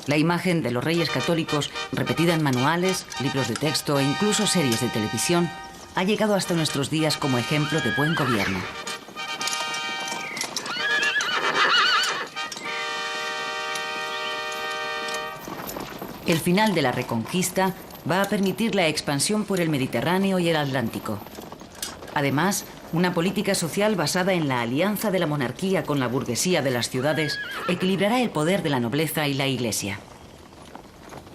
La imagen de los reyes católicos, repetida en manuales, libros de texto e incluso series de televisión, ha llegado hasta nuestros días como ejemplo de buen gobierno. El final de la Reconquista va a permitir la expansión por el Mediterráneo y el Atlántico. Además, una política social basada en la alianza de la monarquía con la burguesía de las ciudades equilibrará el poder de la nobleza y la Iglesia.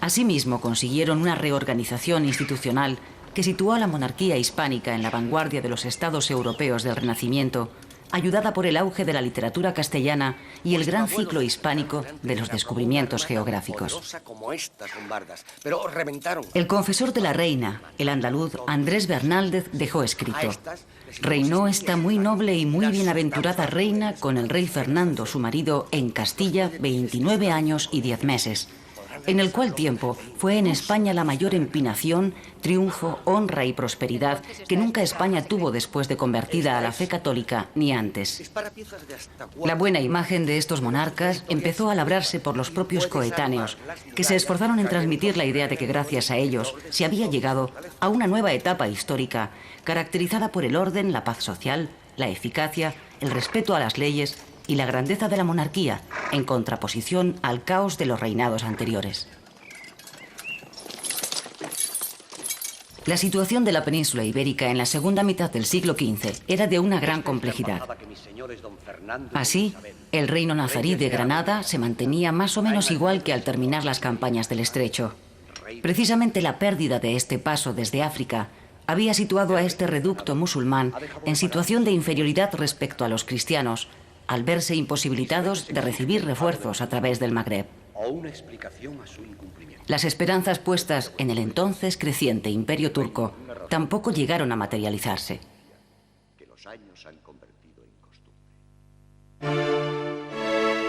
Asimismo, consiguieron una reorganización institucional que situó a la monarquía hispánica en la vanguardia de los estados europeos del Renacimiento, ayudada por el auge de la literatura castellana y el gran ciclo hispánico de los descubrimientos geográficos. El confesor de la reina, el andaluz Andrés Bernaldez, dejó escrito: «Reinó esta muy noble y muy bienaventurada reina con el rey Fernando, su marido, en Castilla 29 años y 10 meses, en el cual tiempo fue en España la mayor empinación, triunfo, honra y prosperidad que nunca España tuvo después de convertida a la fe católica, ni antes». La buena imagen de estos monarcas empezó a labrarse por los propios coetáneos, que se esforzaron en transmitir la idea de que gracias a ellos se había llegado a una nueva etapa histórica, caracterizada por el orden, la paz social, la eficacia, el respeto a las leyes y la grandeza de la monarquía, en contraposición al caos de los reinados anteriores. La situación de la península ibérica en la segunda mitad del siglo XV era de una gran complejidad. Así, el reino nazarí de Granada se mantenía más o menos igual que al terminar las campañas del Estrecho. Precisamente la pérdida de este paso desde África había situado a este reducto musulmán en situación de inferioridad respecto a los cristianos, al verse imposibilitados de recibir refuerzos a través del Magreb. Las esperanzas puestas en el entonces creciente imperio turco tampoco llegaron a materializarse.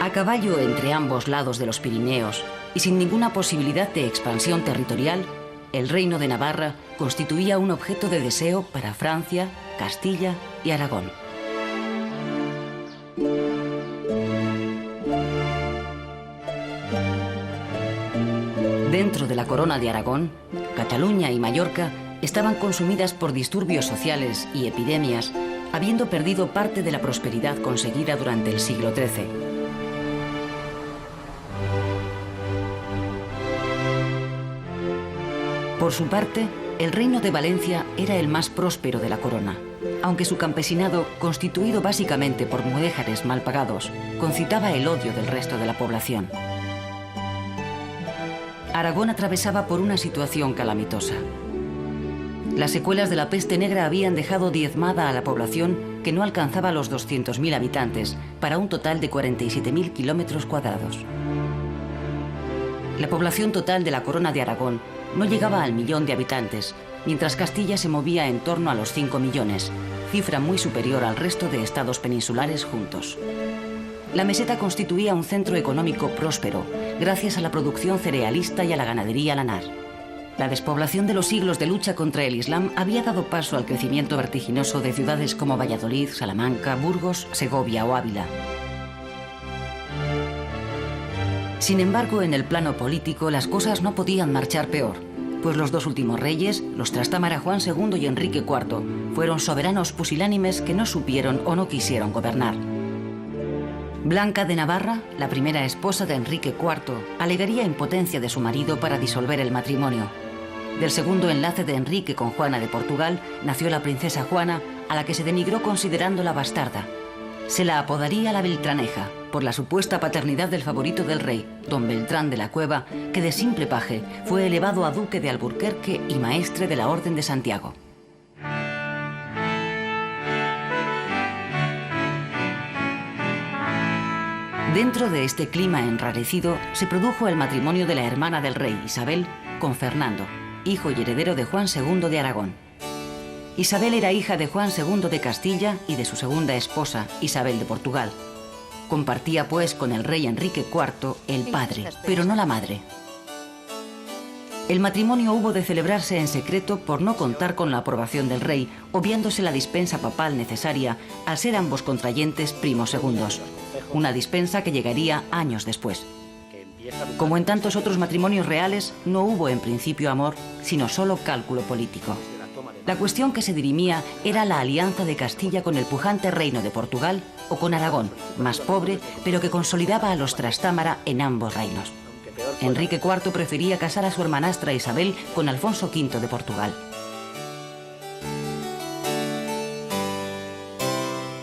A caballo entre ambos lados de los Pirineos y sin ninguna posibilidad de expansión territorial, el reino de Navarra constituía un objeto de deseo para Francia, Castilla y Aragón. Dentro de la corona de Aragón, Cataluña y Mallorca estaban consumidas por disturbios sociales y epidemias, habiendo perdido parte de la prosperidad conseguida durante el siglo XIII. Por su parte, el reino de Valencia era el más próspero de la corona, aunque su campesinado, constituido básicamente por mudéjares mal pagados, concitaba el odio del resto de la población. Aragón atravesaba por una situación calamitosa. Las secuelas de la peste negra habían dejado diezmada a la población, que no alcanzaba los 200.000 habitantes, para un total de 47.000 kilómetros cuadrados. La población total de la corona de Aragón no llegaba al 1.000.000 de habitantes, mientras Castilla se movía en torno a los 5 millones, cifra muy superior al resto de estados peninsulares juntos. La meseta constituía un centro económico próspero, gracias a la producción cerealista y a la ganadería lanar. La despoblación de los siglos de lucha contra el Islam había dado paso al crecimiento vertiginoso de ciudades como Valladolid, Salamanca, Burgos, Segovia o Ávila. Sin embargo, en el plano político las cosas no podían marchar peor, pues los dos últimos reyes, los Trastámara Juan II y Enrique IV, fueron soberanos pusilánimes que no supieron o no quisieron gobernar. Blanca de Navarra, la primera esposa de Enrique IV, alegaría impotencia de su marido para disolver el matrimonio. Del segundo enlace de Enrique con Juana de Portugal nació la princesa Juana, a la que se denigró considerándola bastarda. Se la apodaría la Beltraneja, por la supuesta paternidad del favorito del rey, don Beltrán de la Cueva, que de simple paje fue elevado a duque de Alburquerque y maestre de la Orden de Santiago. Dentro de este clima enrarecido se produjo el matrimonio de la hermana del rey, Isabel, con Fernando, hijo y heredero de Juan II de Aragón. Isabel era hija de Juan II de Castilla y de su segunda esposa, Isabel de Portugal. Compartía pues con el rey Enrique IV el padre, pero no la madre. El matrimonio hubo de celebrarse en secreto por no contar con la aprobación del rey, obviándose la dispensa papal necesaria al ser ambos contrayentes primos segundos, una dispensa que llegaría años después. Como en tantos otros matrimonios reales, no hubo en principio amor, sino solo cálculo político. La cuestión que se dirimía era la alianza de Castilla con el pujante reino de Portugal o con Aragón, más pobre, pero que consolidaba a los Trastámara en ambos reinos. Enrique IV prefería casar a su hermanastra Isabel con Alfonso V de Portugal.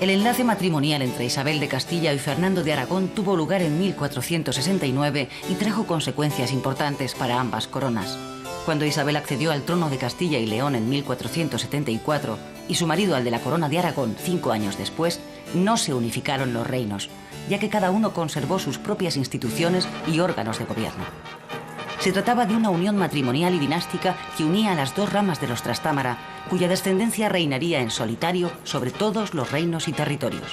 El enlace matrimonial entre Isabel de Castilla y Fernando de Aragón tuvo lugar en 1469 y trajo consecuencias importantes para ambas coronas. Cuando Isabel accedió al trono de Castilla y León en 1474 y su marido al de la corona de Aragón 5 años después, no se unificaron los reinos, ya que cada uno conservó sus propias instituciones y órganos de gobierno. Se trataba de una unión matrimonial y dinástica que unía a las dos ramas de los Trastámara, cuya descendencia reinaría en solitario sobre todos los reinos y territorios.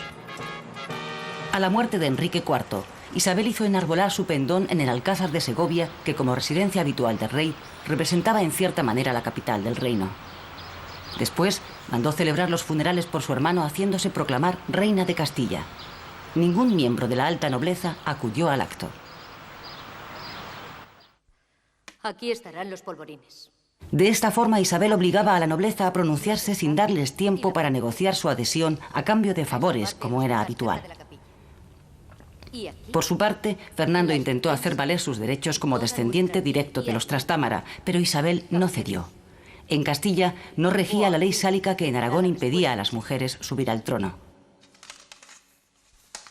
A la muerte de Enrique IV, Isabel hizo enarbolar su pendón en el Alcázar de Segovia, que como residencia habitual del rey, representaba en cierta manera la capital del reino. Después, mandó celebrar los funerales por su hermano, haciéndose proclamar reina de Castilla. Ningún miembro de la alta nobleza acudió al acto. Aquí estarán los polvorines. De esta forma, Isabel obligaba a la nobleza a pronunciarse sin darles tiempo para negociar su adhesión a cambio de favores, como era habitual. Por su parte, Fernando intentó hacer valer sus derechos como descendiente directo de los Trastámara, pero Isabel no cedió. En Castilla no regía la ley sálica que en Aragón impedía a las mujeres subir al trono.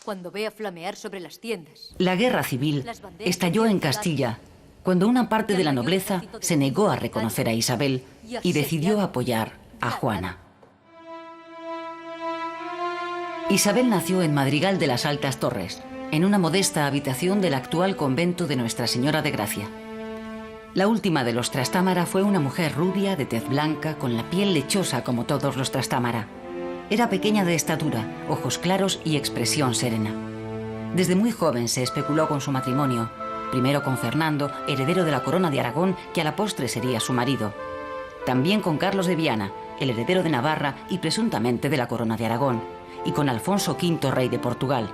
Cuando vea flamear sobre las tiendas. La guerra civil estalló en Castilla, cuando una parte de la nobleza se negó a reconocer a Isabel y decidió apoyar a Juana. Isabel nació en Madrigal de las Altas Torres, en una modesta habitación del actual convento de Nuestra Señora de Gracia. La última de los Trastámara fue una mujer rubia, de tez blanca, con la piel lechosa como todos los Trastámara. Era pequeña de estatura, ojos claros y expresión serena. Desde muy joven se especuló con su matrimonio, primero con Fernando, heredero de la corona de Aragón, que a la postre sería su marido. También con Carlos de Viana, el heredero de Navarra y presuntamente de la corona de Aragón, y con Alfonso V, rey de Portugal.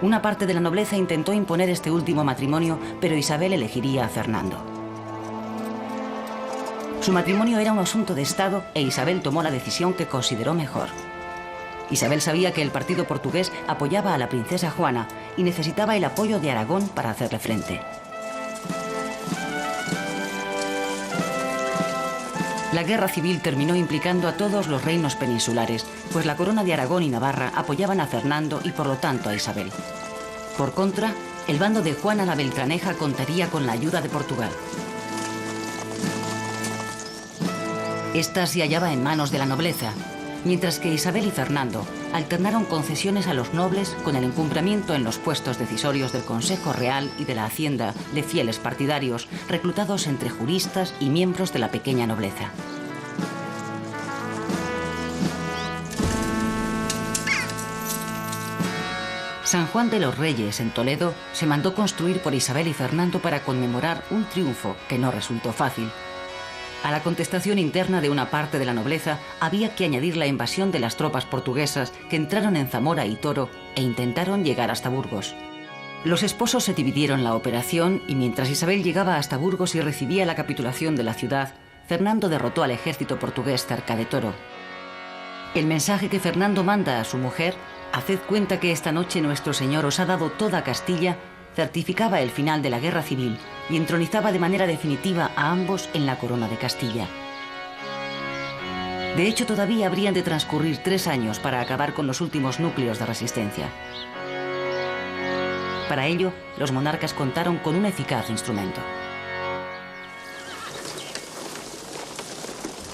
Una parte de la nobleza intentó imponer este último matrimonio, pero Isabel elegiría a Fernando. Su matrimonio era un asunto de Estado e Isabel tomó la decisión que consideró mejor. Isabel sabía que el partido portugués apoyaba a la princesa Juana y necesitaba el apoyo de Aragón para hacerle frente. La guerra civil terminó implicando a todos los reinos peninsulares, pues la corona de Aragón y Navarra apoyaban a Fernando y por lo tanto a Isabel. Por contra, el bando de Juana la Beltraneja contaría con la ayuda de Portugal. Esta se hallaba en manos de la nobleza, mientras que Isabel y Fernando alternaron concesiones a los nobles con el encumbramiento en los puestos decisorios del Consejo Real y de la Hacienda de fieles partidarios, reclutados entre juristas y miembros de la pequeña nobleza. San Juan de los Reyes, en Toledo, se mandó construir por Isabel y Fernando para conmemorar un triunfo que no resultó fácil. A la contestación interna de una parte de la nobleza había que añadir la invasión de las tropas portuguesas que entraron en Zamora y Toro e intentaron llegar hasta Burgos. Los esposos se dividieron la operación y mientras Isabel llegaba hasta Burgos y recibía la capitulación de la ciudad, Fernando derrotó al ejército portugués cerca de Toro. El mensaje que Fernando manda a su mujer, «Haced cuenta que esta noche nuestro Señor os ha dado toda Castilla», certificaba el final de la guerra civil y entronizaba de manera definitiva a ambos en la corona de Castilla. De hecho, todavía habrían de transcurrir 3 años para acabar con los últimos núcleos de resistencia. Para ello, los monarcas contaron con un eficaz instrumento.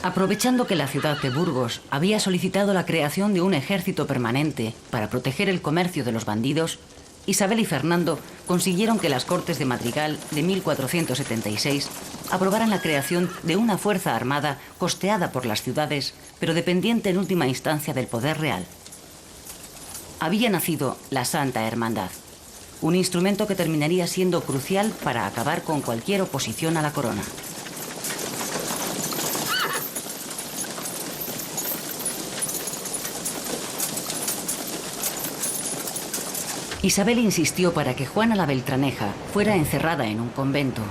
Aprovechando que la ciudad de Burgos había solicitado la creación de un ejército permanente para proteger el comercio de los bandidos, Isabel y Fernando consiguieron que las Cortes de Madrigal de 1476 aprobaran la creación de una fuerza armada costeada por las ciudades, pero dependiente en última instancia del poder real. Había nacido la Santa Hermandad, un instrumento que terminaría siendo crucial para acabar con cualquier oposición a la corona. Isabel insistió para que Juana la Beltraneja fuera encerrada en un convento.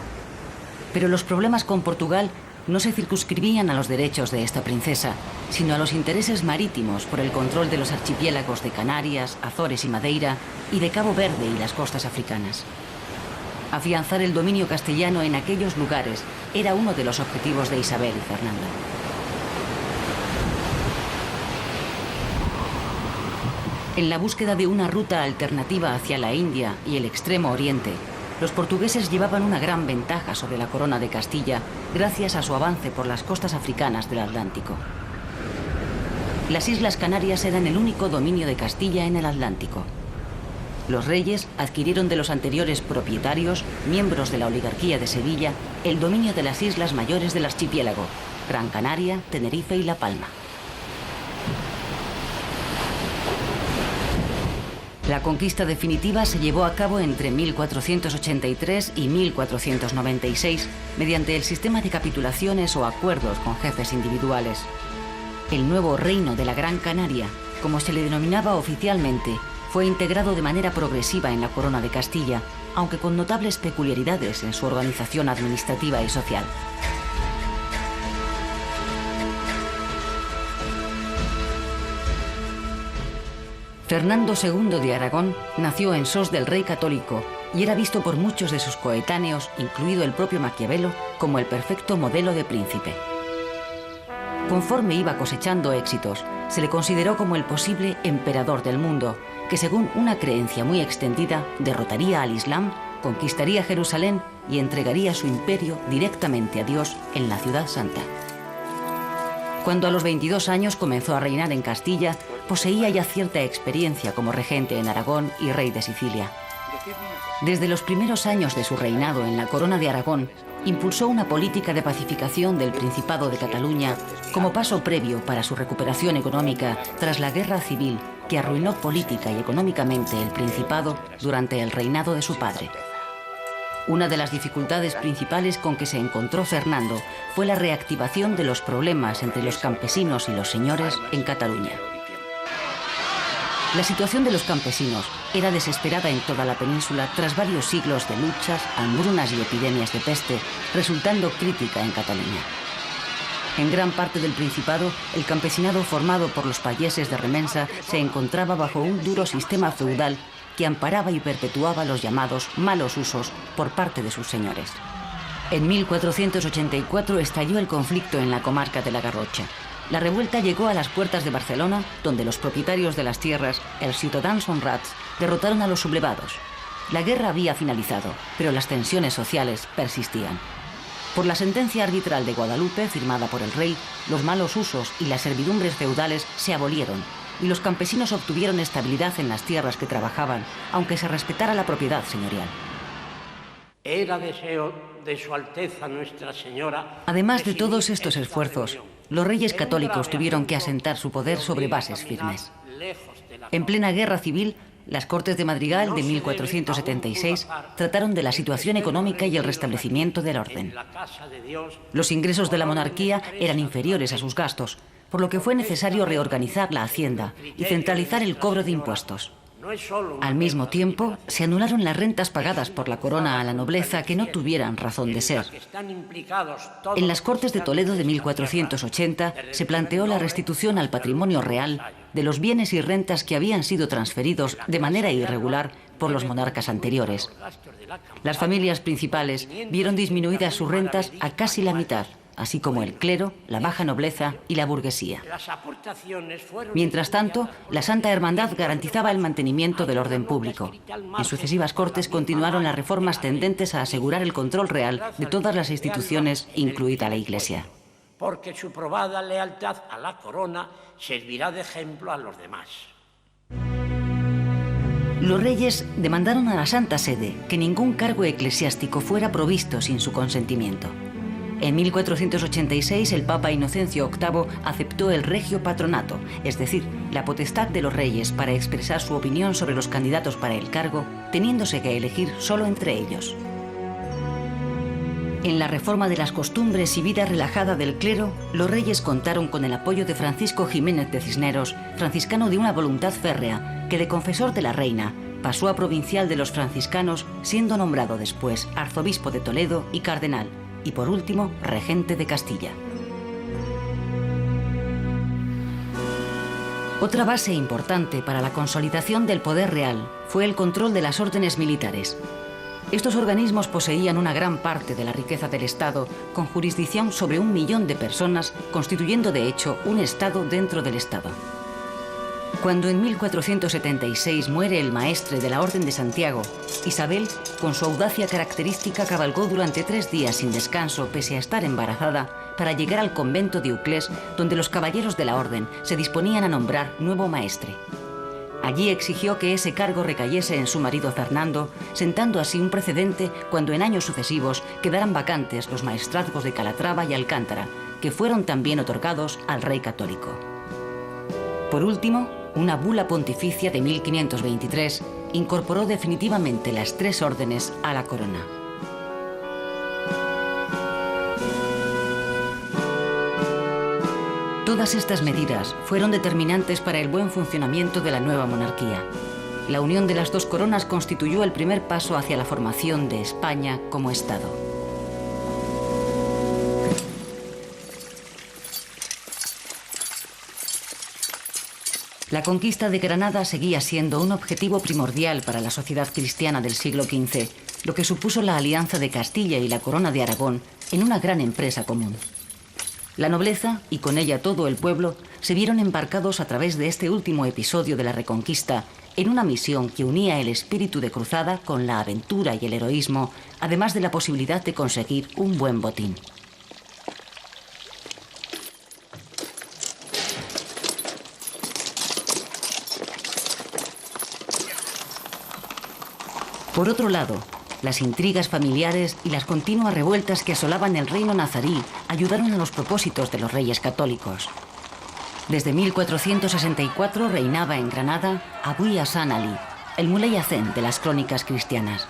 Pero los problemas con Portugal no se circunscribían a los derechos de esta princesa, sino a los intereses marítimos por el control de los archipiélagos de Canarias, Azores y Madeira, y de Cabo Verde y las costas africanas. Afianzar el dominio castellano en aquellos lugares era uno de los objetivos de Isabel y Fernando. En la búsqueda de una ruta alternativa hacia la India y el Extremo Oriente, los portugueses llevaban una gran ventaja sobre la corona de Castilla gracias a su avance por las costas africanas del Atlántico. Las Islas Canarias eran el único dominio de Castilla en el Atlántico. Los reyes adquirieron de los anteriores propietarios, miembros de la oligarquía de Sevilla, el dominio de las islas mayores del archipiélago, Gran Canaria, Tenerife y La Palma. La conquista definitiva se llevó a cabo entre 1483 y 1496 mediante el sistema de capitulaciones o acuerdos con jefes individuales. El nuevo Reino de la Gran Canaria, como se le denominaba oficialmente, fue integrado de manera progresiva en la corona de Castilla, aunque con notables peculiaridades en su organización administrativa y social. Fernando II de Aragón nació en Sos del Rey Católico y era visto por muchos de sus coetáneos, incluido el propio Maquiavelo, como el perfecto modelo de príncipe. Conforme iba cosechando éxitos, se le consideró como el posible emperador del mundo, que según una creencia muy extendida, derrotaría al Islam, conquistaría Jerusalén y entregaría su imperio directamente a Dios en la Ciudad Santa. Cuando a los 22 años comenzó a reinar en Castilla, poseía ya cierta experiencia como regente en Aragón y rey de Sicilia. Desde los primeros años de su reinado en la corona de Aragón, impulsó una política de pacificación del Principado de Cataluña como paso previo para su recuperación económica tras la guerra civil que arruinó política y económicamente el Principado durante el reinado de su padre. Una de las dificultades principales con que se encontró Fernando fue la reactivación de los problemas entre los campesinos y los señores en Cataluña. La situación de los campesinos era desesperada en toda la península tras varios siglos de luchas, hambrunas y epidemias de peste, resultando crítica en Cataluña. En gran parte del Principado, el campesinado formado por los payeses de remensa se encontraba bajo un duro sistema feudal que amparaba y perpetuaba los llamados malos usos por parte de sus señores. En 1484 estalló el conflicto en la comarca de la Garrotxa. La revuelta llegó a las puertas de Barcelona, donde los propietarios de las tierras, els ciutadans honrats, derrotaron a los sublevados. La guerra había finalizado, pero las tensiones sociales persistían. Por la sentencia arbitral de Guadalupe, firmada por el rey, los malos usos y las servidumbres feudales se abolieron, y los campesinos obtuvieron estabilidad en las tierras que trabajaban, aunque se respetara la propiedad señorial. Era deseo de Su Alteza Nuestra Señora. Además de todos estos esfuerzos, los reyes católicos tuvieron que asentar su poder sobre bases firmes. En plena guerra civil, las Cortes de Madrigal de 1476 trataron de la situación económica y el restablecimiento del orden. Los ingresos de la monarquía eran inferiores a sus gastos, por lo que fue necesario reorganizar la hacienda y centralizar el cobro de impuestos. Al mismo tiempo, se anularon las rentas pagadas por la corona a la nobleza que no tuvieran razón de ser. En las Cortes de Toledo de 1480 se planteó la restitución al patrimonio real de los bienes y rentas que habían sido transferidos de manera irregular por los monarcas anteriores. Las familias principales vieron disminuidas sus rentas a casi la mitad, así como el clero, la baja nobleza y la burguesía. Mientras tanto, la Santa Hermandad garantizaba el mantenimiento del orden público. En sucesivas cortes continuaron las reformas tendentes a asegurar el control real de todas las instituciones, incluida la Iglesia. Porque su probada lealtad a la corona servirá de ejemplo a los demás. Los reyes demandaron a la Santa Sede que ningún cargo eclesiástico fuera provisto sin su consentimiento. En 1486 el Papa Inocencio VIII aceptó el regio patronato, es decir, la potestad de los reyes para expresar su opinión sobre los candidatos para el cargo, teniéndose que elegir solo entre ellos. En la reforma de las costumbres y vida relajada del clero, los reyes contaron con el apoyo de Francisco Jiménez de Cisneros, franciscano de una voluntad férrea, que de confesor de la reina pasó a provincial de los franciscanos, siendo nombrado después arzobispo de Toledo y cardenal, y por último, regente de Castilla. Otra base importante para la consolidación del poder real fue el control de las órdenes militares. Estos organismos poseían una gran parte de la riqueza del Estado, con jurisdicción sobre 1 millón de personas, constituyendo de hecho un Estado dentro del Estado. Cuando en 1476 muere el maestre de la Orden de Santiago, Isabel, con su audacia característica, cabalgó durante 3 días sin descanso, pese a estar embarazada, para llegar al convento de Uclés, donde los caballeros de la Orden se disponían a nombrar nuevo maestre. Allí exigió que ese cargo recayese en su marido Fernando, sentando así un precedente cuando en años sucesivos quedaran vacantes los maestrazgos de Calatrava y Alcántara, que fueron también otorgados al rey católico. Por último, una bula pontificia de 1523 incorporó definitivamente las 3 órdenes a la corona. Todas estas medidas fueron determinantes para el buen funcionamiento de la nueva monarquía. La unión de las 2 coronas constituyó el primer paso hacia la formación de España como Estado. La conquista de Granada seguía siendo un objetivo primordial para la sociedad cristiana del siglo XV, lo que supuso la alianza de Castilla y la Corona de Aragón en una gran empresa común. La nobleza, y con ella todo el pueblo, se vieron embarcados a través de este último episodio de la Reconquista en una misión que unía el espíritu de cruzada con la aventura y el heroísmo, además de la posibilidad de conseguir un buen botín. Por otro lado, las intrigas familiares y las continuas revueltas que asolaban el reino nazarí ayudaron a los propósitos de los reyes católicos. Desde 1464 reinaba en Granada Abu Hassan Ali, el Muley Hacén de las crónicas cristianas.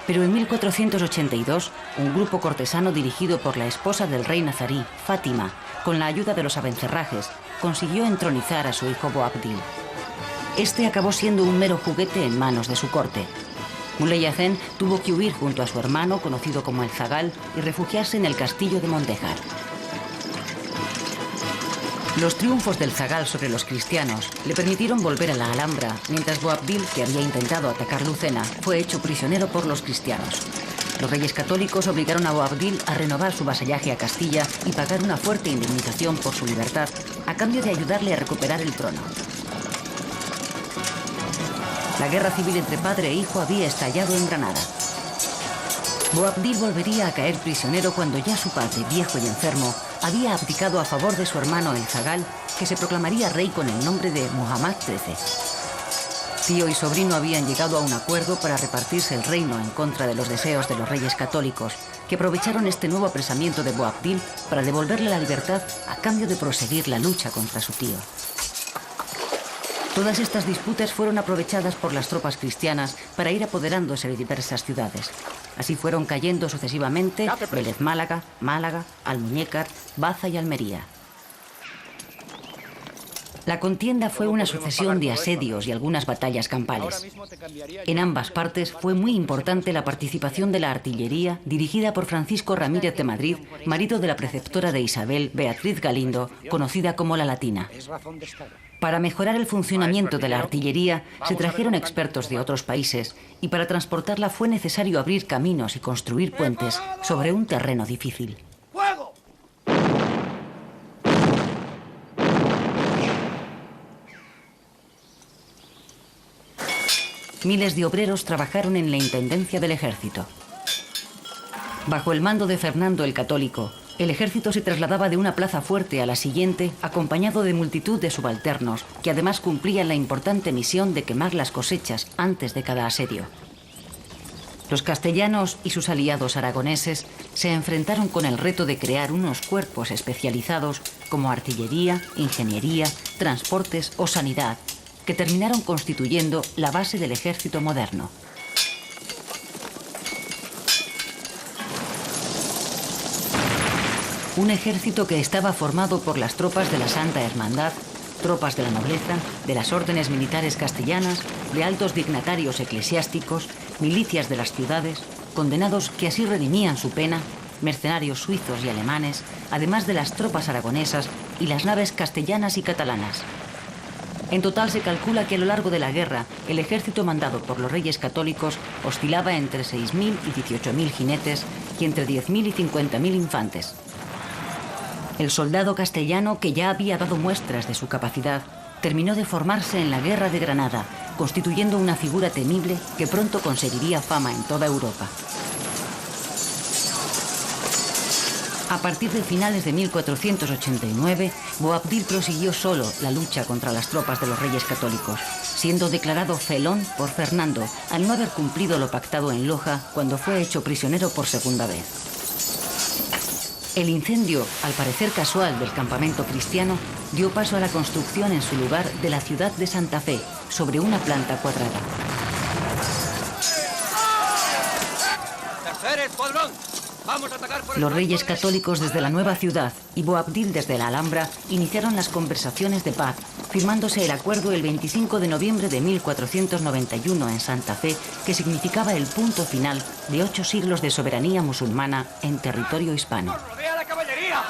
Pero en 1482, un grupo cortesano dirigido por la esposa del rey nazarí, Fátima, con la ayuda de los abencerrajes, consiguió entronizar a su hijo Boabdil. Este acabó siendo un mero juguete en manos de su corte. Muley Hacén tuvo que huir junto a su hermano, conocido como el Zagal, y refugiarse en el castillo de Mondejar. Los triunfos del Zagal sobre los cristianos le permitieron volver a la Alhambra, mientras Boabdil, que había intentado atacar Lucena, fue hecho prisionero por los cristianos. Los reyes católicos obligaron a Boabdil a renovar su vasallaje a Castilla y pagar una fuerte indemnización por su libertad, a cambio de ayudarle a recuperar el trono. La guerra civil entre padre e hijo había estallado en Granada. Boabdil volvería a caer prisionero cuando ya su padre, viejo y enfermo, había abdicado a favor de su hermano el Zagal, que se proclamaría rey con el nombre de Muhammad XIII. Tío y sobrino habían llegado a un acuerdo para repartirse el reino en contra de los deseos de los reyes católicos, que aprovecharon este nuevo apresamiento de Boabdil para devolverle la libertad a cambio de proseguir la lucha contra su tío. Todas estas disputas fueron aprovechadas por las tropas cristianas para ir apoderándose de diversas ciudades. Así fueron cayendo sucesivamente Vélez Málaga, Almuñécar, Baza y Almería. La contienda fue una sucesión de asedios y algunas batallas campales. En ambas partes fue muy importante la participación de la artillería dirigida por Francisco Ramírez de Madrid, marido de la preceptora de Isabel, Beatriz Galindo, conocida como la Latina. Para mejorar el funcionamiento de la artillería se trajeron expertos de otros países y para transportarla fue necesario abrir caminos y construir puentes sobre un terreno difícil. ¡Fuego! Miles de obreros trabajaron en la intendencia del ejército. Bajo el mando de Fernando el Católico, el ejército se trasladaba de una plaza fuerte a la siguiente, acompañado de multitud de subalternos, que además cumplían la importante misión de quemar las cosechas antes de cada asedio. Los castellanos y sus aliados aragoneses se enfrentaron con el reto de crear unos cuerpos especializados como artillería, ingeniería, transportes o sanidad, que terminaron constituyendo la base del ejército moderno. Un ejército que estaba formado por las tropas de la Santa Hermandad, tropas de la nobleza, de las órdenes militares castellanas, de altos dignatarios eclesiásticos, milicias de las ciudades, condenados que así redimían su pena, mercenarios suizos y alemanes, además de las tropas aragonesas y las naves castellanas y catalanas. En total se calcula que a lo largo de la guerra el ejército mandado por los reyes católicos oscilaba entre 6.000 y 18.000 jinetes y entre 10.000 y 50.000 infantes. El soldado castellano, que ya había dado muestras de su capacidad, terminó de formarse en la Guerra de Granada, constituyendo una figura temible que pronto conseguiría fama en toda Europa. A partir de finales de 1489, Boabdil prosiguió solo la lucha contra las tropas de los reyes católicos, siendo declarado felón por Fernando al no haber cumplido lo pactado en Loja cuando fue hecho prisionero por segunda vez. El incendio, al parecer casual, del campamento cristiano dio paso a la construcción en su lugar de la ciudad de Santa Fe, sobre una planta cuadrada. ¡Tercer escuadrón! ¡Vamos a atacar por el Los reyes flanco católicos desde la nueva ciudad y Boabdil desde la Alhambra iniciaron las conversaciones de paz, firmándose el acuerdo el 25 de noviembre de 1491 en Santa Fe, que significaba el punto final de 8 siglos de soberanía musulmana en territorio hispano. ¡Rodea la caballería!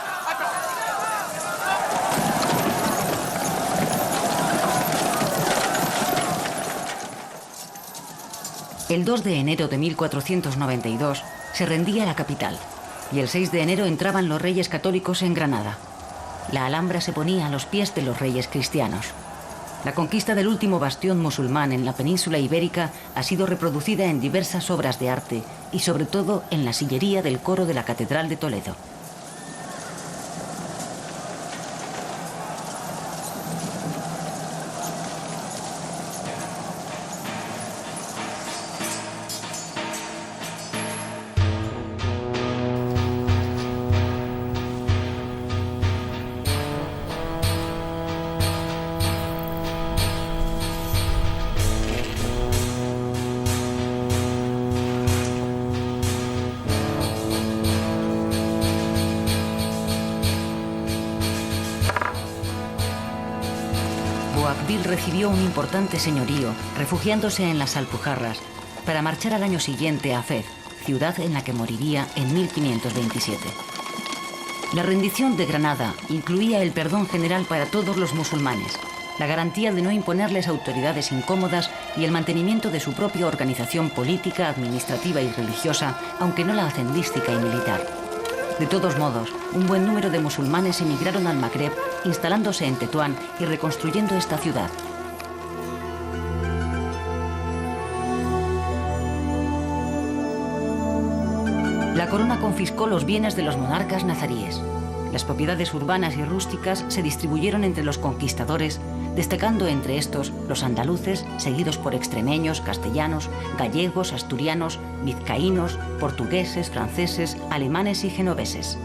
El 2 de enero de 1492 se rendía la capital y el 6 de enero entraban los reyes católicos en Granada. La Alhambra se ponía a los pies de los reyes cristianos. La conquista del último bastión musulmán en la península ibérica ha sido reproducida en diversas obras de arte y sobre todo en la sillería del coro de la Catedral de Toledo. Boabdil recibió un importante señorío, refugiándose en las Alpujarras, para marchar al año siguiente a Fez, ciudad en la que moriría en 1527. La rendición de Granada incluía el perdón general para todos los musulmanes, la garantía de no imponerles autoridades incómodas y el mantenimiento de su propia organización política, administrativa y religiosa, aunque no la hacendística y militar. De todos modos, un buen número de musulmanes emigraron al Magreb, instalándose en Tetuán y reconstruyendo esta ciudad. La corona confiscó los bienes de los monarcas nazaríes. Las propiedades urbanas y rústicas se distribuyeron entre los conquistadores, destacando entre estos los andaluces, seguidos por extremeños, castellanos, gallegos, asturianos, vizcaínos, portugueses, franceses, alemanes y genoveses.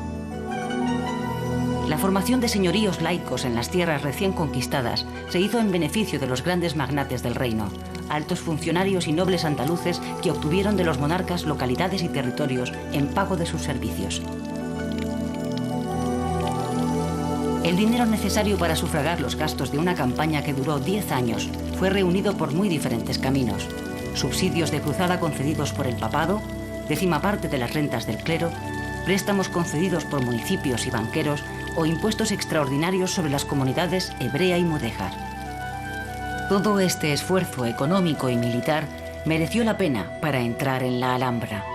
La formación de señoríos laicos en las tierras recién conquistadas se hizo en beneficio de los grandes magnates del reino, altos funcionarios y nobles andaluces que obtuvieron de los monarcas localidades y territorios en pago de sus servicios. El dinero necesario para sufragar los gastos de una campaña que duró 10 años fue reunido por muy diferentes caminos. Subsidios de cruzada concedidos por el papado, 10ª parte de las rentas del clero, préstamos concedidos por municipios y banqueros o impuestos extraordinarios sobre las comunidades hebrea y mudéjar. Todo este esfuerzo económico y militar mereció la pena para entrar en la Alhambra.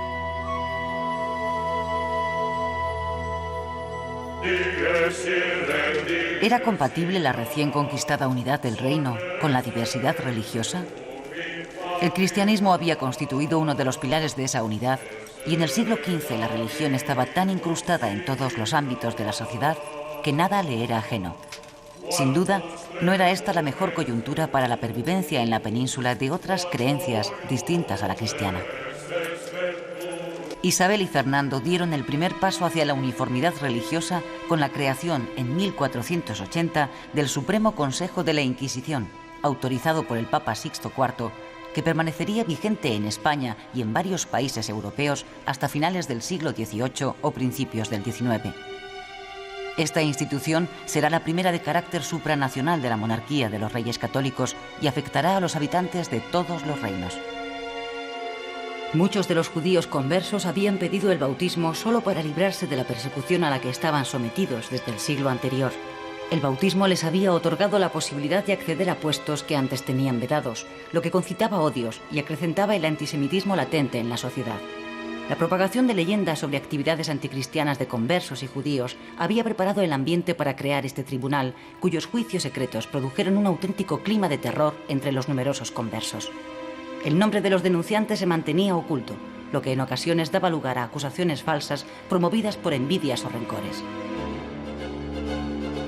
¿Era compatible la recién conquistada unidad del reino con la diversidad religiosa? El cristianismo había constituido uno de los pilares de esa unidad y en el siglo XV la religión estaba tan incrustada en todos los ámbitos de la sociedad que nada le era ajeno. Sin duda, no era esta la mejor coyuntura para la pervivencia en la península de otras creencias distintas a la cristiana. Isabel y Fernando dieron el primer paso hacia la uniformidad religiosa con la creación en 1480 del Supremo Consejo de la Inquisición, autorizado por el Papa Sixto IV, que permanecería vigente en España y en varios países europeos hasta finales del siglo XVIII o principios del XIX. Esta institución será la primera de carácter supranacional de la monarquía de los Reyes Católicos y afectará a los habitantes de todos los reinos. Muchos de los judíos conversos habían pedido el bautismo solo para librarse de la persecución a la que estaban sometidos desde el siglo anterior. El bautismo les había otorgado la posibilidad de acceder a puestos que antes tenían vedados, lo que concitaba odios y acrecentaba el antisemitismo latente en la sociedad. La propagación de leyendas sobre actividades anticristianas de conversos y judíos había preparado el ambiente para crear este tribunal, cuyos juicios secretos produjeron un auténtico clima de terror entre los numerosos conversos. El nombre de los denunciantes se mantenía oculto, lo que en ocasiones daba lugar a acusaciones falsas promovidas por envidias o rencores.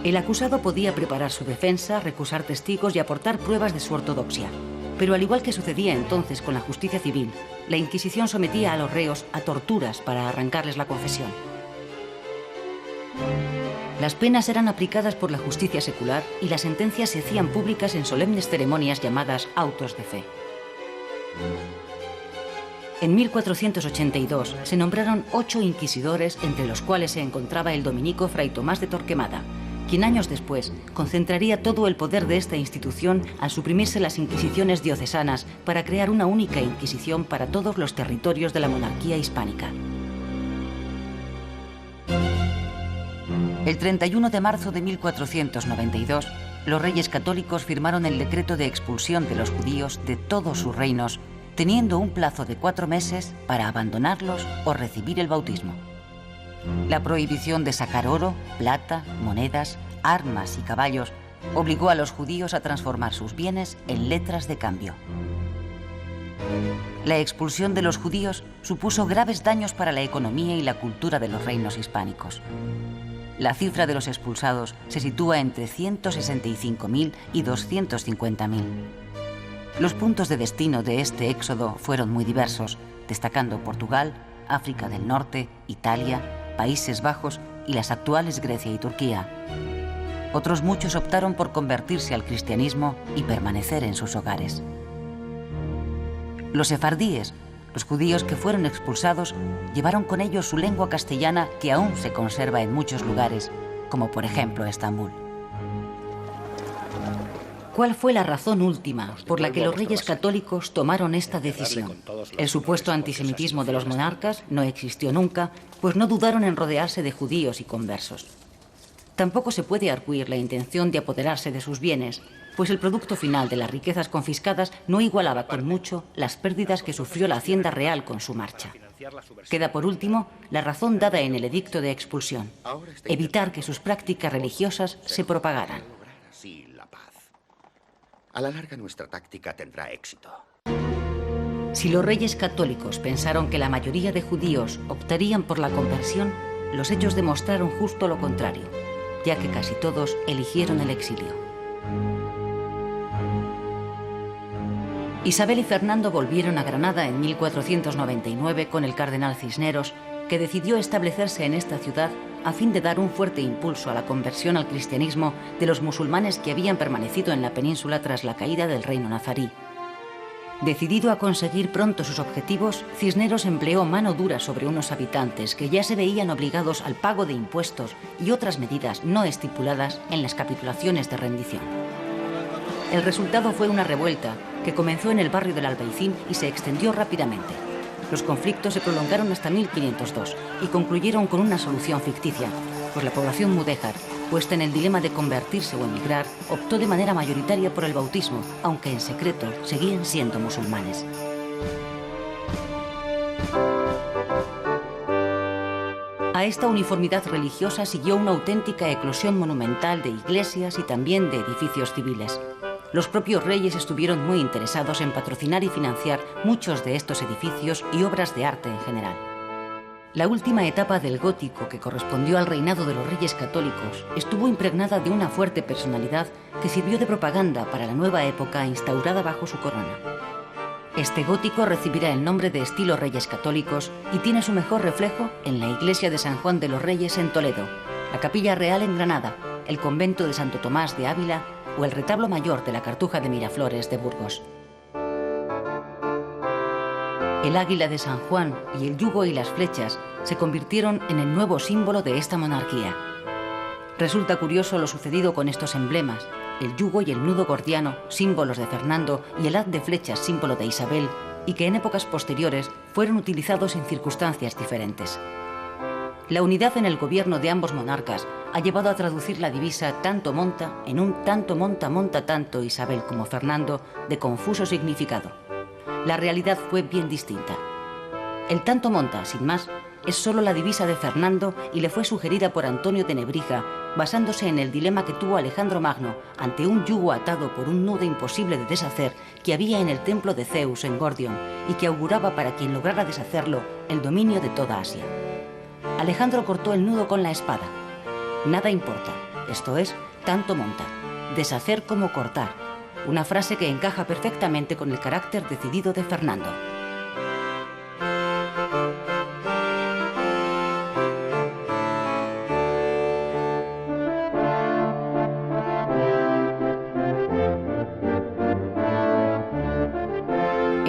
El acusado podía preparar su defensa, recusar testigos y aportar pruebas de su ortodoxia. Pero al igual que sucedía entonces con la justicia civil, la Inquisición sometía a los reos a torturas para arrancarles la confesión. Las penas eran aplicadas por la justicia secular y las sentencias se hacían públicas en solemnes ceremonias llamadas autos de fe. En 1482 se nombraron 8 inquisidores, entre los cuales se encontraba el dominico Fray Tomás de Torquemada, quien años después concentraría todo el poder de esta institución al suprimirse las inquisiciones diocesanas para crear una única inquisición para todos los territorios de la monarquía hispánica. El 31 de marzo de 1492, los Reyes Católicos firmaron el decreto de expulsión de los judíos de todos sus reinos, teniendo un plazo de 4 meses para abandonarlos o recibir el bautismo. La prohibición de sacar oro, plata, monedas, armas y caballos obligó a los judíos a transformar sus bienes en letras de cambio. La expulsión de los judíos supuso graves daños para la economía y la cultura de los reinos hispánicos. La cifra de los expulsados se sitúa entre 165.000 y 250.000. Los puntos de destino de este éxodo fueron muy diversos, destacando Portugal, África del Norte, Italia, Países Bajos y las actuales Grecia y Turquía. Otros muchos optaron por convertirse al cristianismo y permanecer en sus hogares. Los sefardíes, los judíos que fueron expulsados, llevaron con ellos su lengua castellana que aún se conserva en muchos lugares, como por ejemplo Estambul. ¿Cuál fue la razón última por la que los Reyes Católicos tomaron esta decisión? El supuesto antisemitismo de los monarcas no existió nunca, pues no dudaron en rodearse de judíos y conversos. Tampoco se puede arguir la intención de apoderarse de sus bienes, pues el producto final de las riquezas confiscadas no igualaba con mucho las pérdidas que sufrió la Hacienda Real con su marcha. Queda por último la razón dada en el edicto de expulsión: evitar que sus prácticas religiosas se propagaran. A la larga nuestra táctica tendrá éxito. Si los Reyes Católicos pensaron que la mayoría de judíos optarían por la conversión, los hechos demostraron justo lo contrario, ya que casi todos eligieron el exilio. Isabel y Fernando volvieron a Granada en 1499 con el cardenal Cisneros, que decidió establecerse en esta ciudad a fin de dar un fuerte impulso a la conversión al cristianismo de los musulmanes que habían permanecido en la península tras la caída del reino nazarí. Decidido a conseguir pronto sus objetivos, Cisneros empleó mano dura sobre unos habitantes que ya se veían obligados al pago de impuestos y otras medidas no estipuladas en las capitulaciones de rendición. El resultado fue una revuelta que comenzó en el barrio del Albaicín y se extendió rápidamente. Los conflictos se prolongaron hasta 1502 y concluyeron con una solución ficticia, pues la población mudéjar, puesta en el dilema de convertirse o emigrar, optó de manera mayoritaria por el bautismo, aunque en secreto seguían siendo musulmanes. A esta uniformidad religiosa siguió una auténtica eclosión monumental de iglesias y también de edificios civiles. Los propios reyes estuvieron muy interesados en patrocinar y financiar muchos de estos edificios y obras de arte en general. La última etapa del gótico, que correspondió al reinado de los Reyes Católicos, estuvo impregnada de una fuerte personalidad que sirvió de propaganda para la nueva época instaurada bajo su corona. Este gótico recibirá el nombre de estilo Reyes Católicos y tiene su mejor reflejo en la iglesia de San Juan de los Reyes en Toledo, la Capilla Real en Granada, el convento de Santo Tomás de Ávila o el retablo mayor de la Cartuja de Miraflores de Burgos. El águila de San Juan y el yugo y las flechas se convirtieron en el nuevo símbolo de esta monarquía. Resulta curioso lo sucedido con estos emblemas, el yugo y el nudo gordiano, símbolos de Fernando, y el haz de flechas, símbolo de Isabel, y que en épocas posteriores fueron utilizados en circunstancias diferentes. La unidad en el gobierno de ambos monarcas ha llevado a traducir la divisa tanto monta en un tanto monta monta tanto Isabel como Fernando de confuso significado. La realidad fue bien distinta. El tanto monta, sin más, es solo la divisa de Fernando y le fue sugerida por Antonio de Nebrija, basándose en el dilema que tuvo Alejandro Magno ante un yugo atado por un nudo imposible de deshacer que había en el templo de Zeus en Gordion y que auguraba para quien lograra deshacerlo el dominio de toda Asia. Alejandro cortó el nudo con la espada. Nada importa, esto es, tanto monta, deshacer como cortar, una frase que encaja perfectamente con el carácter decidido de Fernando.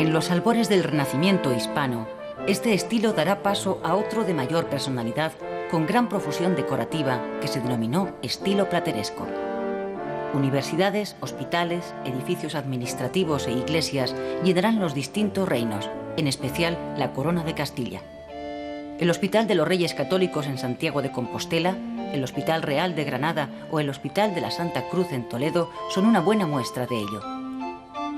En los albores del Renacimiento hispano, este estilo dará paso a otro de mayor personalidad, con gran profusión decorativa, que se denominó estilo plateresco. Universidades, hospitales, edificios administrativos e iglesias llenarán los distintos reinos, en especial la Corona de Castilla. El Hospital de los Reyes Católicos en Santiago de Compostela, el Hospital Real de Granada o el Hospital de la Santa Cruz en Toledo son una buena muestra de ello.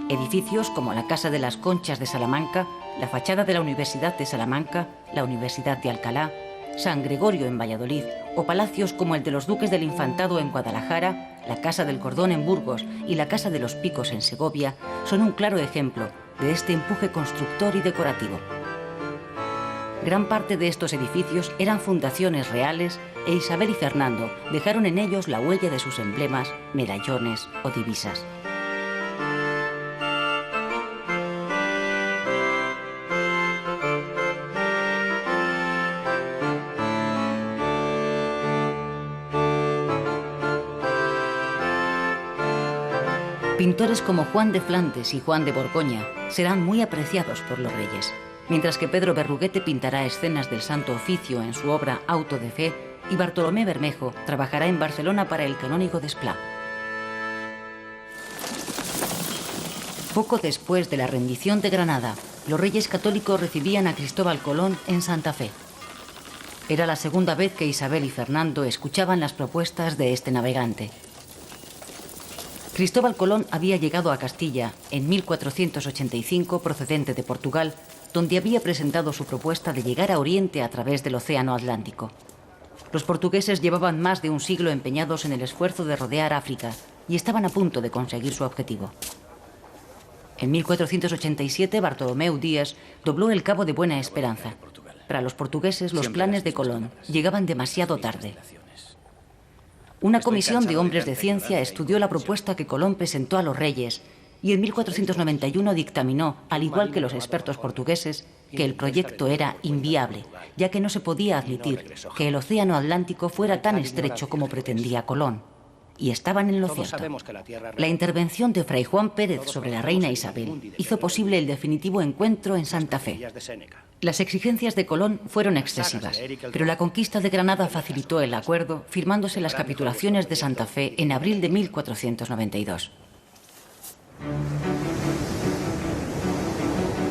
Edificios como la Casa de las Conchas de Salamanca, la fachada de la Universidad de Salamanca, la Universidad de Alcalá, San Gregorio en Valladolid o palacios como el de los Duques del Infantado en Guadalajara, la Casa del Cordón en Burgos y la Casa de los Picos en Segovia son un claro ejemplo de este empuje constructor y decorativo. Gran parte de estos edificios eran fundaciones reales e Isabel y Fernando dejaron en ellos la huella de sus emblemas, medallones o divisas. Pintores como Juan de Flandes y Juan de Borgoña serán muy apreciados por los reyes, mientras que Pedro Berruguete pintará escenas del Santo Oficio en su obra Auto de Fe y Bartolomé Bermejo trabajará en Barcelona para el canónigo de Esplá. Poco después de la rendición de Granada, los reyes católicos recibían a Cristóbal Colón en Santa Fe. Era la segunda vez que Isabel y Fernando escuchaban las propuestas de este navegante. Cristóbal Colón había llegado a Castilla en 1485 procedente de Portugal, donde había presentado su propuesta de llegar a Oriente a través del Océano Atlántico. Los portugueses llevaban más de un siglo empeñados en el esfuerzo de rodear África y estaban a punto de conseguir su objetivo. En 1487 Bartolomeu Díaz dobló el Cabo de Buena Esperanza. Para los portugueses los planes de Colón llegaban demasiado tarde. Una comisión de hombres de ciencia estudió la propuesta que Colón presentó a los reyes y en 1491 dictaminó, al igual que los expertos portugueses, que el proyecto era inviable, ya que no se podía admitir que el Océano Atlántico fuera tan estrecho como pretendía Colón. Y estaban en lo cierto. La intervención de Fray Juan Pérez sobre la reina Isabel hizo posible el definitivo encuentro en Santa Fe. Las exigencias de Colón fueron excesivas, pero la conquista de Granada facilitó el acuerdo, firmándose las capitulaciones de Santa Fe en abril de 1492.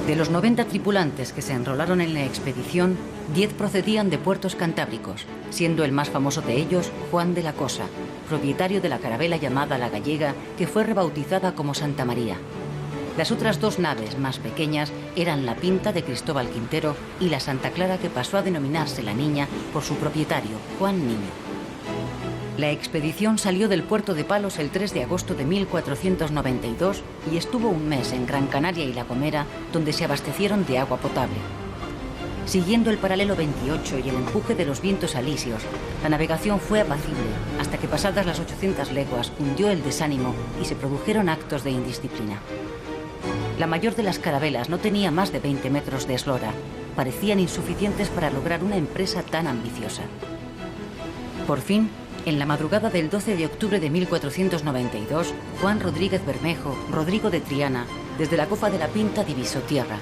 De los 90 tripulantes que se enrolaron en la expedición, 10 procedían de puertos cantábricos, siendo el más famoso de ellos Juan de la Cosa, propietario de la carabela llamada La Gallega, que fue rebautizada como Santa María. Las otras dos naves más pequeñas eran la Pinta de Cristóbal Quintero y la Santa Clara, que pasó a denominarse La Niña por su propietario, Juan Niño. La expedición salió del puerto de Palos el 3 de agosto de 1492 y estuvo un mes en Gran Canaria y La Gomera, donde se abastecieron de agua potable. Siguiendo el paralelo 28 y el empuje de los vientos alisios, la navegación fue apacible, hasta que pasadas las 800 leguas hundió el desánimo y se produjeron actos de indisciplina. La mayor de las carabelas no tenía más de 20 metros de eslora. Parecían insuficientes para lograr una empresa tan ambiciosa. Por fin, en la madrugada del 12 de octubre de 1492, Juan Rodríguez Bermejo, Rodrigo de Triana, desde la cofa de la Pinta divisó tierra.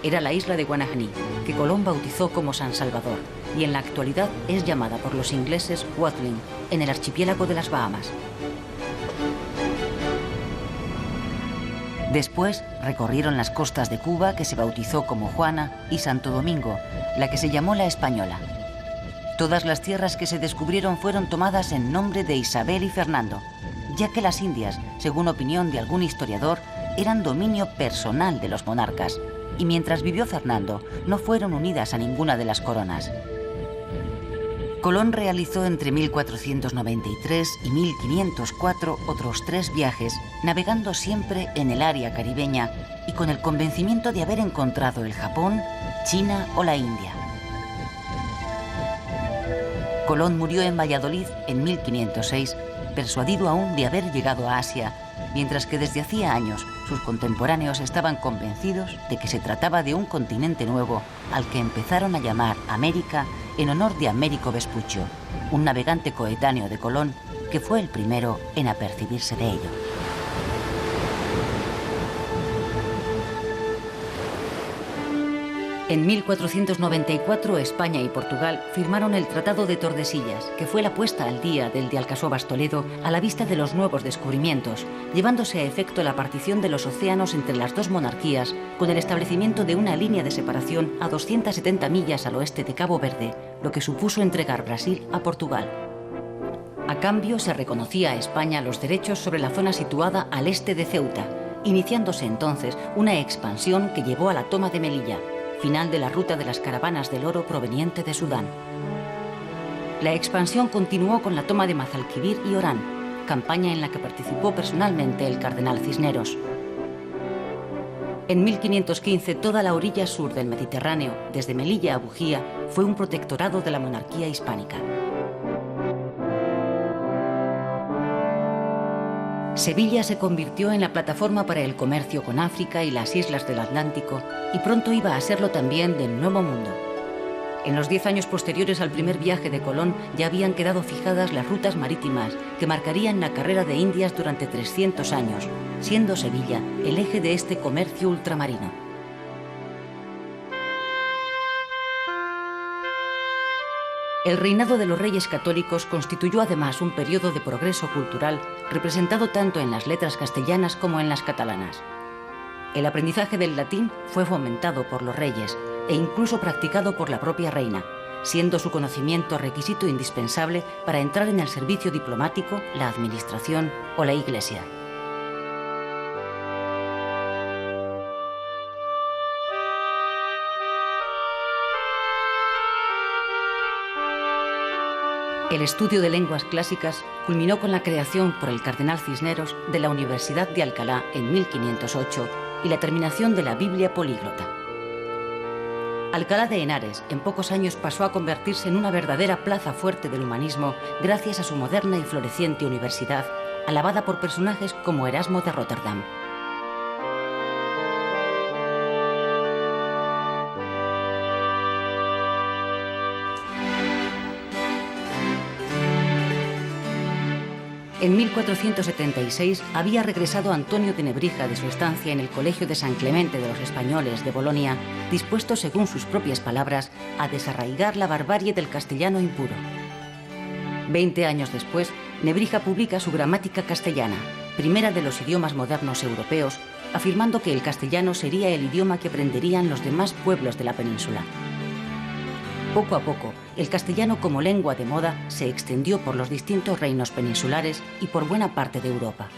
Era la isla de Guanajní, que Colón bautizó como San Salvador, y en la actualidad es llamada por los ingleses Watling, en el archipiélago de las Bahamas. Después recorrieron las costas de Cuba, que se bautizó como Juana, y Santo Domingo, la que se llamó la Española. Todas las tierras que se descubrieron fueron tomadas en nombre de Isabel y Fernando, ya que las Indias, según opinión de algún historiador, eran dominio personal de los monarcas, y mientras vivió Fernando no fueron unidas a ninguna de las coronas. Colón realizó entre 1493 y 1504 otros 3 viajes, navegando siempre en el área caribeña y con el convencimiento de haber encontrado el Japón, China o la India. Colón murió en Valladolid en 1506, persuadido aún de haber llegado a Asia, mientras que desde hacía años sus contemporáneos estaban convencidos de que se trataba de un continente nuevo al que empezaron a llamar América en honor de Américo Vespuccio, un navegante coetáneo de Colón que fue el primero en apercibirse de ello. En 1494, España y Portugal firmaron el Tratado de Tordesillas, que fue la puesta al día del de Alcasovas Toledo a la vista de los nuevos descubrimientos, llevándose a efecto la partición de los océanos entre las dos monarquías, con el establecimiento de una línea de separación a 270 millas al oeste de Cabo Verde, lo que supuso entregar Brasil a Portugal. A cambio, se reconocía a España los derechos sobre la zona situada al este de Ceuta, iniciándose entonces una expansión que llevó a la toma de Melilla, final de la ruta de las caravanas del oro proveniente de Sudán. La expansión continuó con la toma de Mazalquivir y Orán, campaña en la que participó personalmente el cardenal Cisneros. En 1515, toda la orilla sur del Mediterráneo, desde Melilla a Bujía, fue un protectorado de la monarquía hispánica. Sevilla se convirtió en la plataforma para el comercio con África y las islas del Atlántico, y pronto iba a serlo también del Nuevo Mundo. En los 10 años posteriores al primer viaje de Colón ya habían quedado fijadas las rutas marítimas que marcarían la carrera de Indias durante 300 años, siendo Sevilla el eje de este comercio ultramarino. El reinado de los reyes católicos constituyó además un periodo de progreso cultural representado tanto en las letras castellanas como en las catalanas. El aprendizaje del latín fue fomentado por los reyes e incluso practicado por la propia reina, siendo su conocimiento requisito indispensable para entrar en el servicio diplomático, la administración o la iglesia. El estudio de lenguas clásicas culminó con la creación por el cardenal Cisneros de la Universidad de Alcalá en 1508 y la terminación de la Biblia políglota. Alcalá de Henares en pocos años pasó a convertirse en una verdadera plaza fuerte del humanismo gracias a su moderna y floreciente universidad, alabada por personajes como Erasmo de Rotterdam. En 1476 había regresado Antonio de Nebrija de su estancia en el Colegio de San Clemente de los Españoles de Bolonia, dispuesto, según sus propias palabras, a desarraigar la barbarie del castellano impuro. 20 años después, Nebrija publica su Gramática Castellana, primera de los idiomas modernos europeos, afirmando que el castellano sería el idioma que aprenderían los demás pueblos de la península. Poco a poco, el castellano como lengua de moda se extendió por los distintos reinos peninsulares y por buena parte de Europa.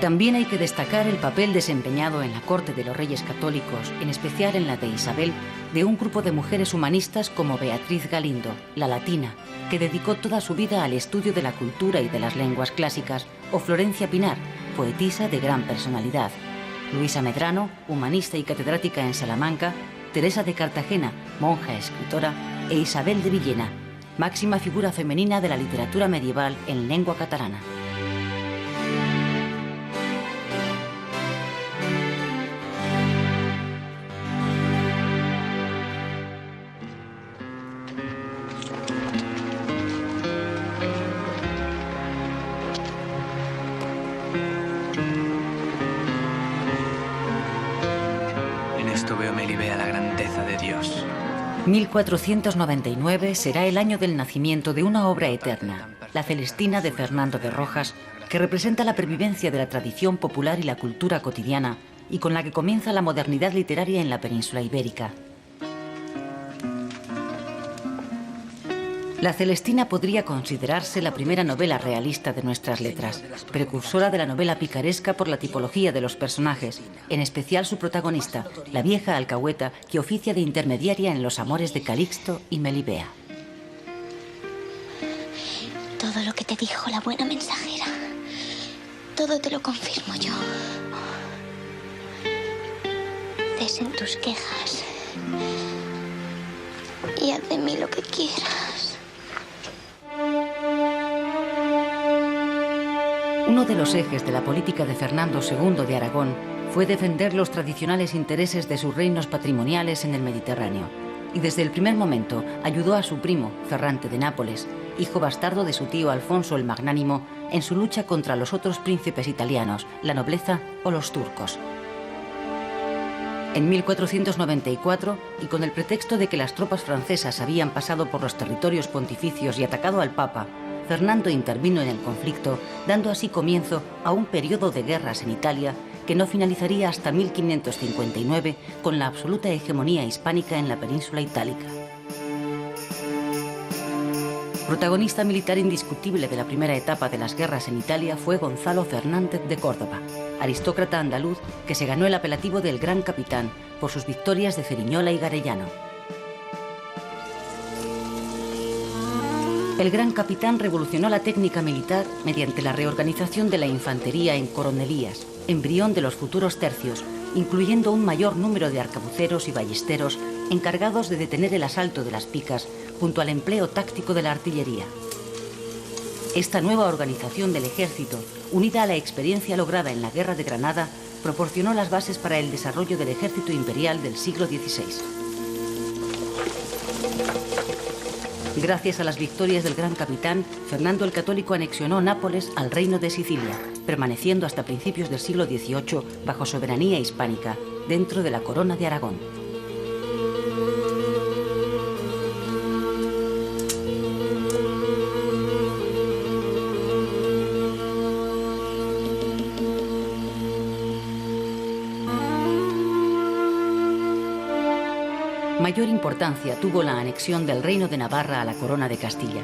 También hay que destacar el papel desempeñado en la corte de los reyes católicos, en especial en la de Isabel, de un grupo de mujeres humanistas como Beatriz Galindo, la latina, que dedicó toda su vida al estudio de la cultura y de las lenguas clásicas, o Florencia Pinar, poetisa de gran personalidad, Luisa Medrano, humanista y catedrática en Salamanca, Teresa de Cartagena, monja escritora, e Isabel de Villena, máxima figura femenina de la literatura medieval en lengua catalana. 1499 será el año del nacimiento de una obra eterna, La Celestina de Fernando de Rojas, que representa la pervivencia de la tradición popular y la cultura cotidiana, y con la que comienza la modernidad literaria en la península ibérica. La Celestina podría considerarse la primera novela realista de nuestras letras, precursora de la novela picaresca por la tipología de los personajes, en especial su protagonista, la vieja alcahueta que oficia de intermediaria en los amores de Calixto y Melibea. Todo lo que te dijo la buena mensajera, todo te lo confirmo yo. Cesen tus quejas y haz de mí lo que quieras. Uno de los ejes de la política de Fernando II de Aragón fue defender los tradicionales intereses de sus reinos patrimoniales en el Mediterráneo, y desde el primer momento ayudó a su primo, Ferrante de Nápoles, hijo bastardo de su tío Alfonso el Magnánimo, en su lucha contra los otros príncipes italianos, la nobleza o los turcos. En 1494, y con el pretexto de que las tropas francesas habían pasado por los territorios pontificios y atacado al Papa, Fernando intervino en el conflicto, dando así comienzo a un periodo de guerras en Italia que no finalizaría hasta 1559 con la absoluta hegemonía hispánica en la península itálica. Protagonista militar indiscutible de la primera etapa de las guerras en Italia fue Gonzalo Fernández de Córdoba, aristócrata andaluz que se ganó el apelativo del Gran Capitán por sus victorias de Ceriñola y Garellano. El Gran Capitán revolucionó la técnica militar mediante la reorganización de la infantería en coronelías, embrión de los futuros tercios, incluyendo un mayor número de arcabuceros y ballesteros encargados de detener el asalto de las picas junto al empleo táctico de la artillería. Esta nueva organización del ejército, unida a la experiencia lograda en la Guerra de Granada, proporcionó las bases para el desarrollo del ejército imperial del siglo XVI. Gracias a las victorias del Gran Capitán, Fernando el Católico anexionó Nápoles al Reino de Sicilia, permaneciendo hasta principios del siglo XVIII bajo soberanía hispánica, dentro de la Corona de Aragón. Mayor importancia tuvo la anexión del Reino de Navarra a la Corona de Castilla.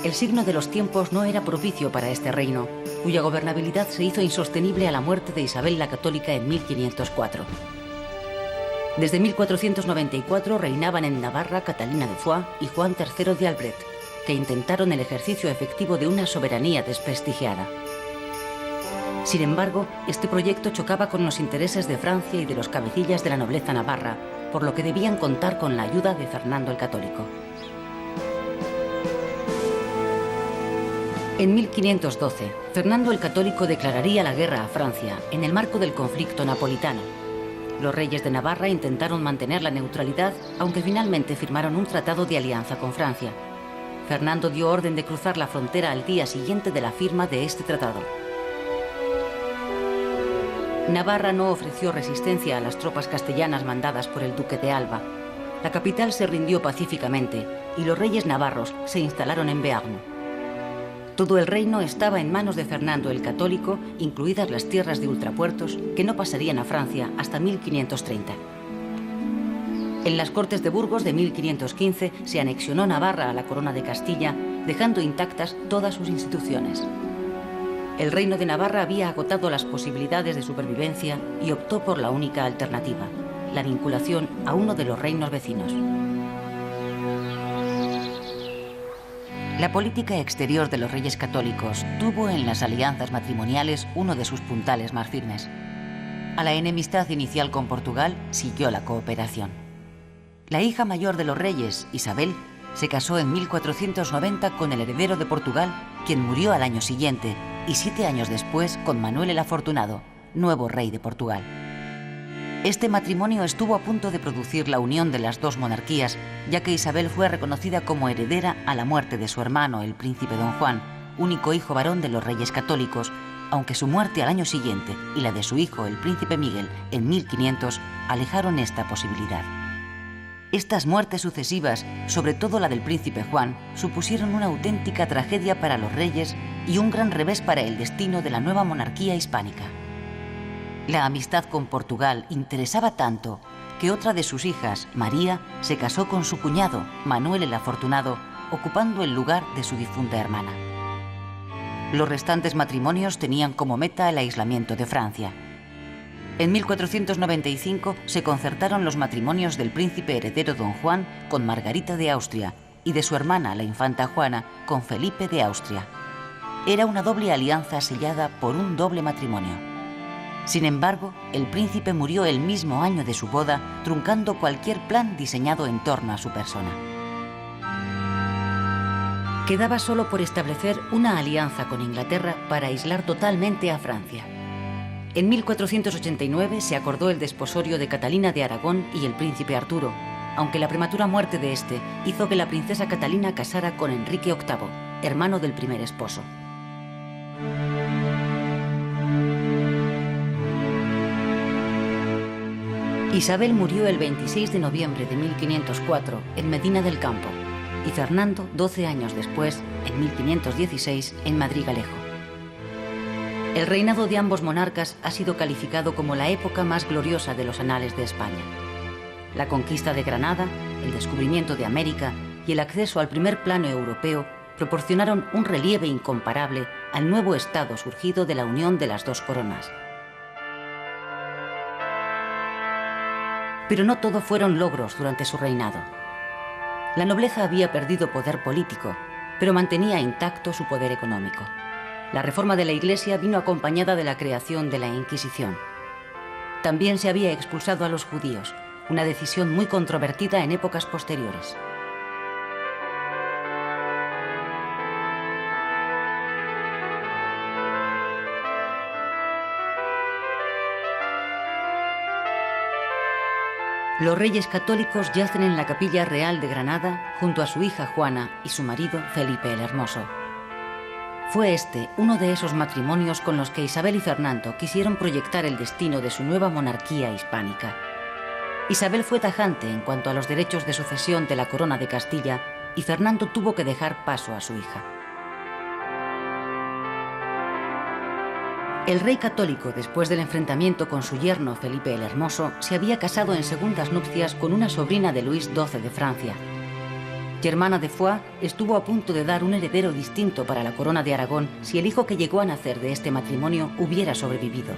El signo de los tiempos no era propicio para este reino, cuya gobernabilidad se hizo insostenible a la muerte de Isabel la Católica en 1504. Desde 1494 reinaban en Navarra Catalina de Foix y Juan III de Albret, que intentaron el ejercicio efectivo de una soberanía desprestigiada. Sin embargo, este proyecto chocaba con los intereses de Francia y de los cabecillas de la nobleza navarra, por lo que debían contar con la ayuda de Fernando el Católico. En 1512, Fernando el Católico declararía la guerra a Francia en el marco del conflicto napolitano. Los reyes de Navarra intentaron mantener la neutralidad, aunque finalmente firmaron un tratado de alianza con Francia. Fernando dio orden de cruzar la frontera al día siguiente de la firma de este tratado. Navarra no ofreció resistencia a las tropas castellanas mandadas por el duque de Alba. La capital se rindió pacíficamente y los reyes navarros se instalaron en Bearno. Todo el reino estaba en manos de Fernando el Católico, incluidas las tierras de ultrapuertos, que no pasarían a Francia hasta 1530. En las Cortes de Burgos de 1515 se anexionó Navarra a la Corona de Castilla, dejando intactas todas sus instituciones. El reino de Navarra había agotado las posibilidades de supervivencia y optó por la única alternativa, la vinculación a uno de los reinos vecinos. La política exterior de los reyes católicos tuvo en las alianzas matrimoniales uno de sus puntales más firmes. A la enemistad inicial con Portugal siguió la cooperación. La hija mayor de los reyes, Isabel, se casó en 1490 con el heredero de Portugal, quien murió al año siguiente, y 7 años después con Manuel el Afortunado, nuevo rey de Portugal. Este matrimonio estuvo a punto de producir la unión de las dos monarquías, ya que Isabel fue reconocida como heredera a la muerte de su hermano, el príncipe Don Juan, único hijo varón de los reyes católicos, aunque su muerte al año siguiente y la de su hijo, el príncipe Miguel, en 1500, alejaron esta posibilidad. Estas muertes sucesivas, sobre todo la del príncipe Juan, supusieron una auténtica tragedia para los reyes y un gran revés para el destino de la nueva monarquía hispánica. La amistad con Portugal interesaba tanto que otra de sus hijas, María, se casó con su cuñado, Manuel el Afortunado, ocupando el lugar de su difunta hermana. Los restantes matrimonios tenían como meta el aislamiento de Francia. En 1495 se concertaron los matrimonios del príncipe heredero don Juan con Margarita de Austria y de su hermana, la infanta Juana, con Felipe de Austria. Era una doble alianza sellada por un doble matrimonio. Sin embargo, el príncipe murió el mismo año de su boda, truncando cualquier plan diseñado en torno a su persona. Quedaba solo por establecer una alianza con Inglaterra para aislar totalmente a Francia. En 1489 se acordó el desposorio de Catalina de Aragón y el príncipe Arturo, aunque la prematura muerte de este hizo que la princesa Catalina casara con Enrique VIII, hermano del primer esposo. Isabel murió el 26 de noviembre de 1504 en Medina del Campo y Fernando 12 años después, en 1516, en Madrigalejo. El reinado de ambos monarcas ha sido calificado como la época más gloriosa de los anales de España. La conquista de Granada, el descubrimiento de América y el acceso al primer plano europeo proporcionaron un relieve incomparable al nuevo estado surgido de la unión de las dos coronas. Pero no todo fueron logros durante su reinado. La nobleza había perdido poder político, pero mantenía intacto su poder económico. La reforma de la Iglesia vino acompañada de la creación de la Inquisición. También se había expulsado a los judíos, una decisión muy controvertida en épocas posteriores. Los reyes católicos yacen en la Capilla Real de Granada junto a su hija Juana y su marido Felipe el Hermoso. Fue este uno de esos matrimonios con los que Isabel y Fernando quisieron proyectar el destino de su nueva monarquía hispánica. Isabel fue tajante en cuanto a los derechos de sucesión de la corona de Castilla y Fernando tuvo que dejar paso a su hija. El rey católico, después del enfrentamiento con su yerno Felipe el Hermoso, se había casado en segundas nupcias con una sobrina de Luis XII de Francia. Germana de Foix estuvo a punto de dar un heredero distinto para la corona de Aragón si el hijo que llegó a nacer de este matrimonio hubiera sobrevivido.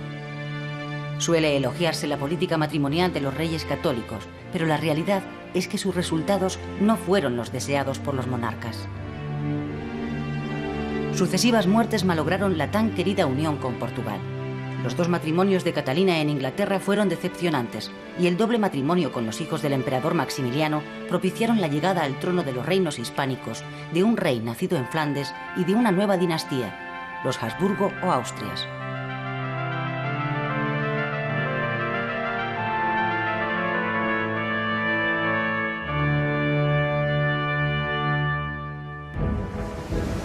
Suele elogiarse la política matrimonial de los reyes católicos, pero la realidad es que sus resultados no fueron los deseados por los monarcas. Sucesivas muertes malograron la tan querida unión con Portugal. Los dos matrimonios de Catalina en Inglaterra fueron decepcionantes y el doble matrimonio con los hijos del emperador Maximiliano propiciaron la llegada al trono de los reinos hispánicos de un rey nacido en Flandes y de una nueva dinastía, los Habsburgo o Austrias.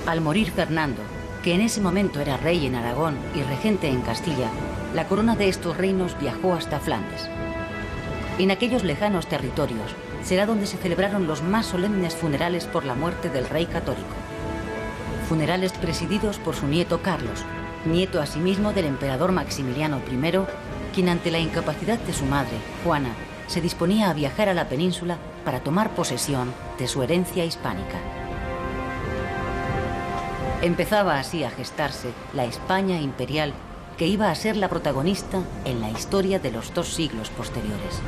Al morir Fernando, que en ese momento era rey en Aragón y regente en Castilla, la corona de estos reinos viajó hasta Flandes. En aquellos lejanos territorios será donde se celebraron los más solemnes funerales por la muerte del rey católico. Funerales presididos por su nieto Carlos, nieto asimismo del emperador Maximiliano I, quien ante la incapacidad de su madre, Juana, se disponía a viajar a la península para tomar posesión de su herencia hispánica. Empezaba así a gestarse la España imperial que iba a ser la protagonista en la historia de los 2 siglos posteriores.